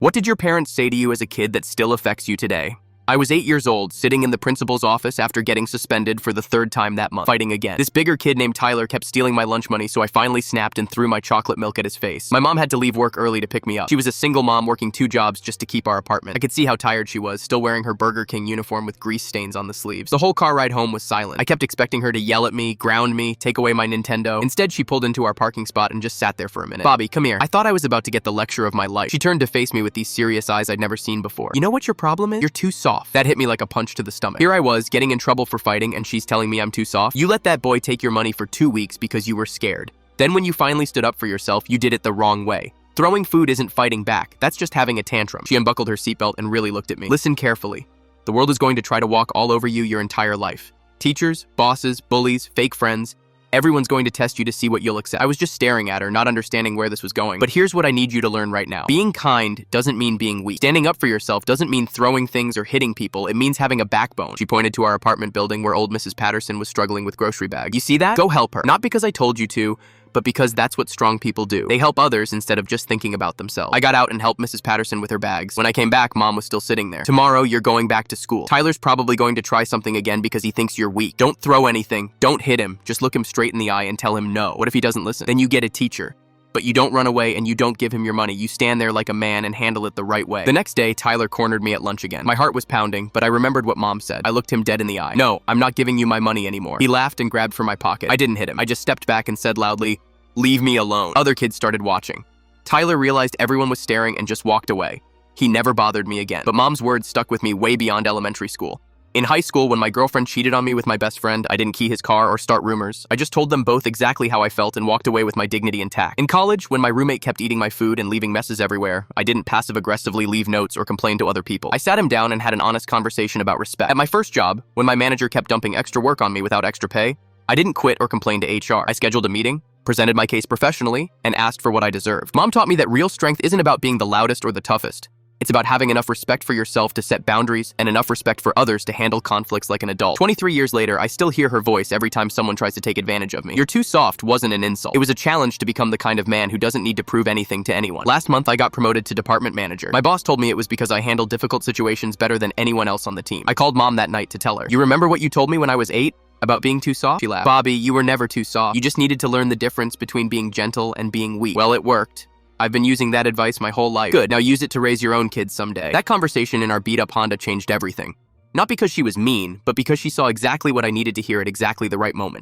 What did your parents say to you as a kid that still affects you today? I was 8 years old, sitting in the principal's office after getting suspended for the third time that month, fighting again. This bigger kid named Tyler kept stealing my lunch money, so I finally snapped and threw my chocolate milk at his face. My mom had to leave work early to pick me up. She was a single mom working 2 jobs just to keep our apartment. I could see how tired she was, still wearing her Burger King uniform with grease stains on the sleeves. The whole car ride home was silent. I kept expecting her to yell at me, ground me, take away my Nintendo. Instead, she pulled into our parking spot and just sat there for a minute. "Bobby, come here." I thought I was about to get the lecture of my life. She turned to face me with these serious eyes I'd never seen before. "You know what your problem is? You're too soft." That hit me like a punch to the stomach. Here I was, getting in trouble for fighting, and she's telling me I'm too soft. "You let that boy take your money for 2 weeks because you were scared. Then when you finally stood up for yourself, you did it the wrong way. Throwing food isn't fighting back. That's just having a tantrum." She unbuckled her seatbelt and really looked at me. "Listen carefully. The world is going to try to walk all over you your entire life. Teachers, bosses, bullies, fake friends. Everyone's going to test you to see what you'll accept." I was just staring at her, not understanding where this was going. "But here's what I need you to learn right now. Being kind doesn't mean being weak. Standing up for yourself doesn't mean throwing things or hitting people. It means having a backbone." She pointed to our apartment building where old Mrs. Patterson was struggling with grocery bags. "You see that? Go help her. Not because I told you to, but because that's what strong people do. They help others instead of just thinking about themselves." I got out and helped Mrs. Patterson with her bags. When I came back, Mom was still sitting there. "Tomorrow, you're going back to school. Tyler's probably going to try something again because he thinks you're weak. Don't throw anything. Don't hit him. Just look him straight in the eye and tell him no. What if he doesn't listen? Then you get a teacher. But you don't run away and you don't give him your money. You stand there like a man and handle it the right way." The next day, Tyler cornered me at lunch again. My heart was pounding, but I remembered what Mom said. I looked him dead in the eye. "No, I'm not giving you my money anymore." He laughed and grabbed for my pocket. I didn't hit him. I just stepped back and said loudly, "Leave me alone." Other kids started watching. Tyler realized everyone was staring and just walked away. He never bothered me again. But Mom's words stuck with me way beyond elementary school. In high school, when my girlfriend cheated on me with my best friend, I didn't key his car or start rumors. I just told them both exactly how I felt and walked away with my dignity intact. In college, when my roommate kept eating my food and leaving messes everywhere, I didn't passive-aggressively leave notes or complain to other people. I sat him down and had an honest conversation about respect. At my first job, when my manager kept dumping extra work on me without extra pay, I didn't quit or complain to HR. I scheduled a meeting, presented my case professionally, and asked for what I deserved. Mom taught me that real strength isn't about being the loudest or the toughest. It's about having enough respect for yourself to set boundaries and enough respect for others to handle conflicts like an adult. 23 years later, I still hear her voice every time someone tries to take advantage of me. "You're too soft" wasn't an insult. It was a challenge to become the kind of man who doesn't need to prove anything to anyone. Last month, I got promoted to department manager. My boss told me it was because I handled difficult situations better than anyone else on the team. I called Mom that night to tell her, "You remember what you told me when I was 8? About being too soft?" She laughed. "Bobby, you were never too soft. You just needed to learn the difference between being gentle and being weak." Well, it worked. I've been using that advice my whole life. Good, now use it to raise your own kids someday. That conversation in our beat-up Honda changed everything. Not because she was mean, but because she saw exactly what I needed to hear at exactly the right moment.